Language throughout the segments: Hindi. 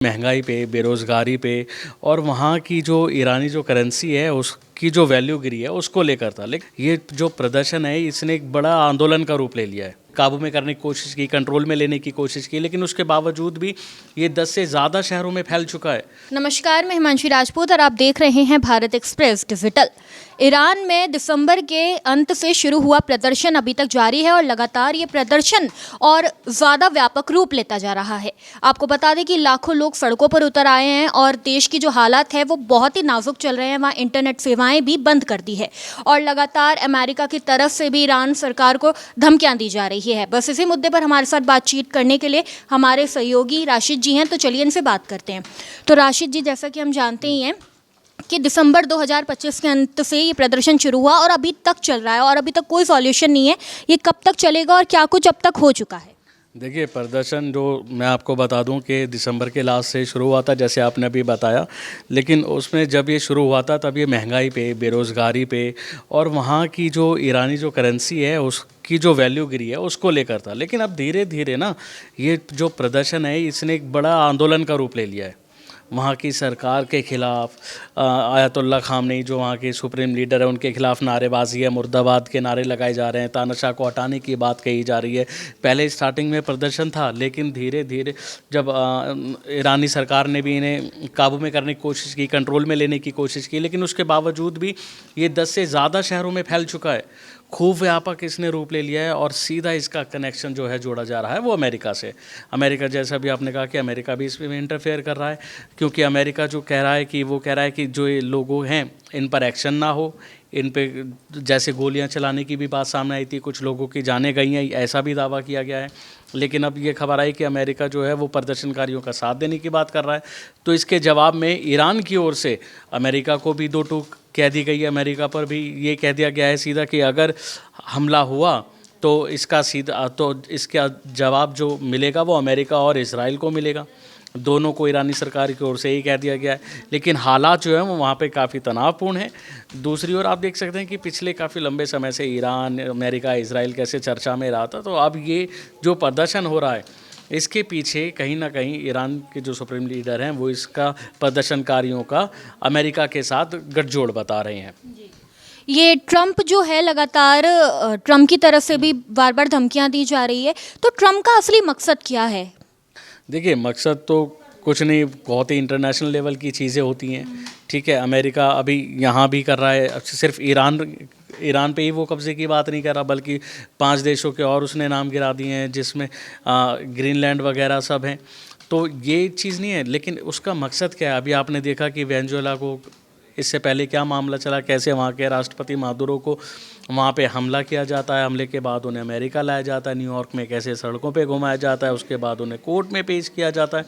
महंगाई पे, बेरोज़गारी पे और वहाँ की जो ईरानी जो करेंसी है उसकी जो वैल्यू गिरी है उसको लेकर था। लेकिन ये जो प्रदर्शन है इसने एक बड़ा आंदोलन का रूप ले लिया है। काबू में करने की कोशिश की, कंट्रोल में लेने की कोशिश की, लेकिन उसके बावजूद भी ये 10 से ज़्यादा शहरों में फैल चुका है। नमस्कार, मैं हिमांशी राजपूत और आप देख रहे हैं भारत एक्सप्रेस डिजिटल। ईरान में दिसंबर के अंत से शुरू हुआ प्रदर्शन अभी तक जारी है और लगातार ये प्रदर्शन और ज़्यादा व्यापक रूप लेता जा रहा है। आपको बता दें कि लाखों लोग सड़कों पर उतर आए हैं और देश की जो हालात है वो बहुत ही नाजुक चल रहे हैं। वहाँ इंटरनेट सेवाएं भी बंद कर दी है और लगातार अमेरिका की तरफ से भी ईरान सरकार को धमकियाँ दी जा रही है। बस इसी मुद्दे पर हमारे साथ बातचीत करने के लिए हमारे सहयोगी राशिद जी हैं, तो चलिए इनसे बात करते हैं। तो राशिद जी, जैसा कि हम जानते ही हैं कि दिसंबर 2025 के अंत से ये प्रदर्शन शुरू हुआ और अभी तक चल रहा है और अभी तक कोई सॉल्यूशन नहीं है। ये कब तक चलेगा और क्या कुछ अब तक हो चुका है? देखिए, प्रदर्शन जो मैं आपको बता दूं कि दिसंबर के लास्ट से शुरू हुआ था, जैसे आपने अभी बताया। लेकिन उसमें जब ये शुरू हुआ था तब ये महंगाई पे, बेरोज़गारी पे और वहाँ की जो ईरानी जो करेंसी है उसकी जो वैल्यू गिरी है उसको लेकर था। लेकिन अब धीरे धीरे ना ये जो प्रदर्शन है इसने एक बड़ा आंदोलन का रूप ले लिया है। वहाँ की सरकार के ख़िलाफ़ आयतुल्ला खामनेई जो वहाँ के सुप्रीम लीडर है उनके खिलाफ़ नारेबाजी है, मुर्दाबाद के नारे लगाए जा रहे हैं, तानाशाह को हटाने की बात कही जा रही है। पहले स्टार्टिंग में प्रदर्शन था, लेकिन धीरे धीरे जब ईरानी सरकार ने भी इन्हें काबू में करने की कोशिश की, कंट्रोल में लेने की कोशिश की, लेकिन उसके बावजूद भी ये 10 से ज़्यादा शहरों में फैल चुका है। खूब व्यापक इसने रूप ले लिया है और सीधा इसका कनेक्शन जो है जोड़ा जा रहा है वो अमेरिका से। अमेरिका, जैसा भी आपने कहा कि अमेरिका भी इसमें इंटरफेयर कर रहा है, क्योंकि अमेरिका जो कह रहा है कि वो कह रहा है कि जो ये लोग हैं इन पर एक्शन ना हो। इन पे जैसे गोलियां चलाने की भी बात सामने आई थी, कुछ लोगों की जानें गई हैं, ऐसा भी दावा किया गया है। लेकिन अब ये खबर आई कि अमेरिका जो है वो प्रदर्शनकारियों का साथ देने की बात कर रहा है। तो इसके जवाब में ईरान की ओर से अमेरिका को भी दो टूक कह दी गई है। अमेरिका पर भी ये कह दिया गया है सीधा कि अगर हमला हुआ तो इसका जवाब जो मिलेगा वो अमेरिका और इजराइल को मिलेगा। दोनों को ईरानी सरकार की ओर से ही कह दिया गया है। लेकिन हालात जो है वो वहाँ पे काफ़ी तनावपूर्ण है। दूसरी ओर आप देख सकते हैं कि पिछले काफ़ी लंबे समय से ईरान, अमेरिका, इजराइल कैसे चर्चा में रहा था। तो अब ये जो प्रदर्शन हो रहा है इसके पीछे कहीं ना कहीं ईरान के जो सुप्रीम लीडर हैं वो इसका प्रदर्शनकारियों का अमेरिका के साथ गठजोड़ बता रहे हैं। ये ट्रंप जो है लगातार ट्रंप की तरफ से भी बार बार धमकियां दी जा रही है, तो ट्रंप का असली मकसद क्या है? देखिए, मकसद तो कुछ नहीं, बहुत ही इंटरनेशनल लेवल की चीज़ें होती हैं। ठीक है, अमेरिका अभी यहाँ भी कर रहा है। सिर्फ ईरान पे ही वो कब्ज़े की बात नहीं कर रहा, बल्कि 5 देशों के और उसने नाम गिरा दिए हैं, जिसमें ग्रीनलैंड वगैरह सब हैं। तो ये चीज़ नहीं है, लेकिन उसका मकसद क्या है? अभी आपने देखा कि वेनेजुएला को इससे पहले क्या मामला चला, कैसे वहाँ के राष्ट्रपति मादुरो को वहाँ पे हमला किया जाता है, हमले के बाद उन्हें अमेरिका लाया जाता है, न्यूयॉर्क में कैसे सड़कों पे घुमाया जाता है, उसके बाद उन्हें कोर्ट में पेश किया जाता है।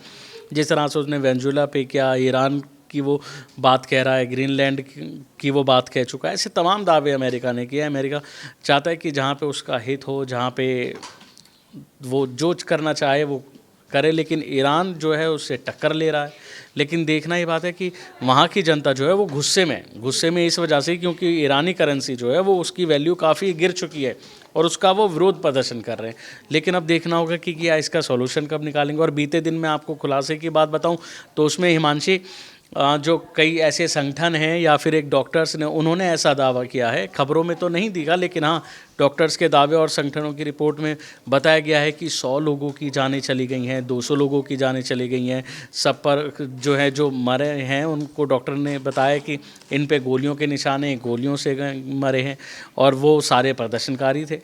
जिस तरह से उसने वेनेजुएला पे किया, ईरान की वो बात कह रहा है, ग्रीनलैंड की वो बात कह चुका है। ऐसे तमाम दावे अमेरिका ने किए। अमेरिका चाहता है कि जहाँ पे उसका हित हो, जहाँ पे वो जो करना चाहे वो करे, लेकिन ईरान जो है उससे टक्कर ले रहा है। लेकिन देखना ही बात है कि वहाँ की जनता जो है वो गुस्से में इस वजह से, क्योंकि ईरानी करेंसी जो है वो उसकी वैल्यू काफ़ी गिर चुकी है और उसका वो विरोध प्रदर्शन कर रहे हैं। लेकिन अब देखना होगा कि क्या इसका सॉल्यूशन कब निकालेंगे। और बीते दिन मैं आपको खुलासे की बात बताऊं तो उसमें हिमांशी, जो कई ऐसे संगठन हैं या फिर एक डॉक्टर्स ने, उन्होंने ऐसा दावा किया है, खबरों में तो नहीं दिखा, लेकिन हाँ डॉक्टर्स के दावे और संगठनों की रिपोर्ट में बताया गया है कि 100 लोगों की जानें चली गई हैं, 200 लोगों की जानें चली गई हैं। सब पर जो है जो मरे हैं उनको डॉक्टर ने बताया कि इन पे गोलियों के निशान हैं, गोलियों से मरे हैं और वो सारे प्रदर्शनकारी थे।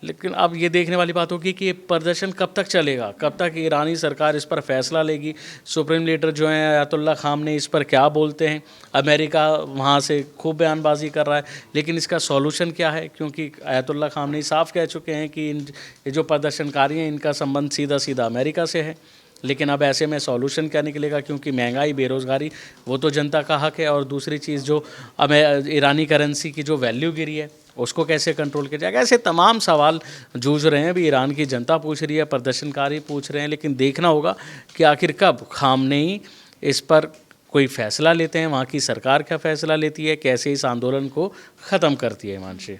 लेकिन अब ये देखने वाली बात होगी कि ये प्रदर्शन कब तक चलेगा, कब तक ईरानी सरकार इस पर फैसला लेगी। सुप्रीम लीडर जो हैं आयतुल्ला खामनेई इस पर क्या बोलते हैं। अमेरिका वहाँ से खूब बयानबाजी कर रहा है, लेकिन इसका सॉल्यूशन क्या है? क्योंकि आयतुल्ला खामनेई साफ कह चुके हैं कि ये जो प्रदर्शनकारी हैं इनका संबंध सीधा सीधा अमेरिका से है। लेकिन अब ऐसे में सॉल्यूशन क्या निकलेगा? क्योंकि महंगाई, बेरोज़गारी वो तो जनता का हक है, और दूसरी चीज़ जो ईरानी करेंसी की जो वैल्यू गिरी है उसको कैसे कंट्रोल किया जाएगा। ऐसे तमाम सवाल जूझ रहे हैं। अभी ईरान की जनता पूछ रही है, प्रदर्शनकारी पूछ रहे हैं, लेकिन देखना होगा कि आखिर कब खामनेई इस पर कोई फ़ैसला लेते हैं, वहाँ की सरकार क्या फ़ैसला लेती है, कैसे इस आंदोलन को ख़त्म करती है। हिमांशी,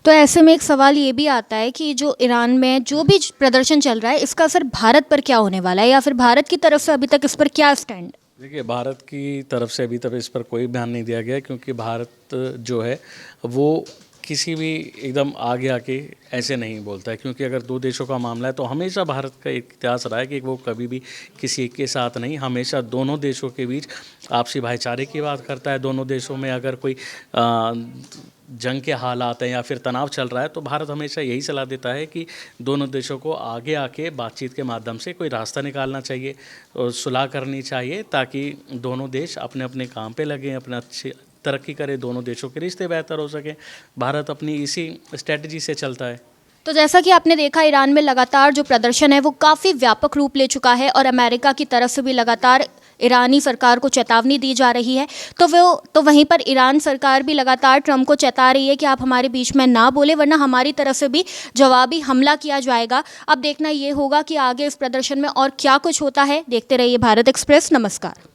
तो ऐसे में एक सवाल ये भी आता है कि जो ईरान में जो भी प्रदर्शन चल रहा है, इसका असर भारत पर क्या होने वाला है, या फिर भारत की तरफ से अभी तक इस पर क्या स्टैंड? देखिए, भारत की तरफ से अभी तक इस पर कोई बयान नहीं दिया गया, क्योंकि भारत जो है वो किसी भी एकदम आगे आके ऐसे नहीं बोलता है। क्योंकि अगर दो देशों का मामला है तो हमेशा भारत का एक इतिहास रहा है कि वो कभी भी किसी एक के साथ नहीं, हमेशा दोनों देशों के बीच आपसी भाईचारे की बात करता है। दोनों देशों में अगर कोई जंग के हालात हैं या फिर तनाव चल रहा है तो भारत हमेशा यही सलाह देता है कि दोनों देशों को आगे आके बातचीत के माध्यम से कोई रास्ता निकालना चाहिए और सुलह करनी चाहिए, ताकि दोनों देश अपने अपने काम पे लगें, अपना अच्छी तरक्की करें, दोनों देशों के रिश्ते बेहतर हो सकें। भारत अपनी इसी स्ट्रेटजी से चलता है। तो जैसा कि आपने देखा, ईरान में लगातार जो प्रदर्शन है वो काफ़ी व्यापक रूप ले चुका है और अमेरिका की तरफ से भी लगातार ईरानी सरकार को चेतावनी दी जा रही है। तो वहीं पर ईरान सरकार भी लगातार ट्रंप को चेता रही है कि आप हमारे बीच में ना बोले, वरना हमारी तरफ से भी जवाबी हमला किया जाएगा। अब देखना ये होगा कि आगे इस प्रदर्शन में और क्या कुछ होता है। देखते रहिए भारत एक्सप्रेस। नमस्कार।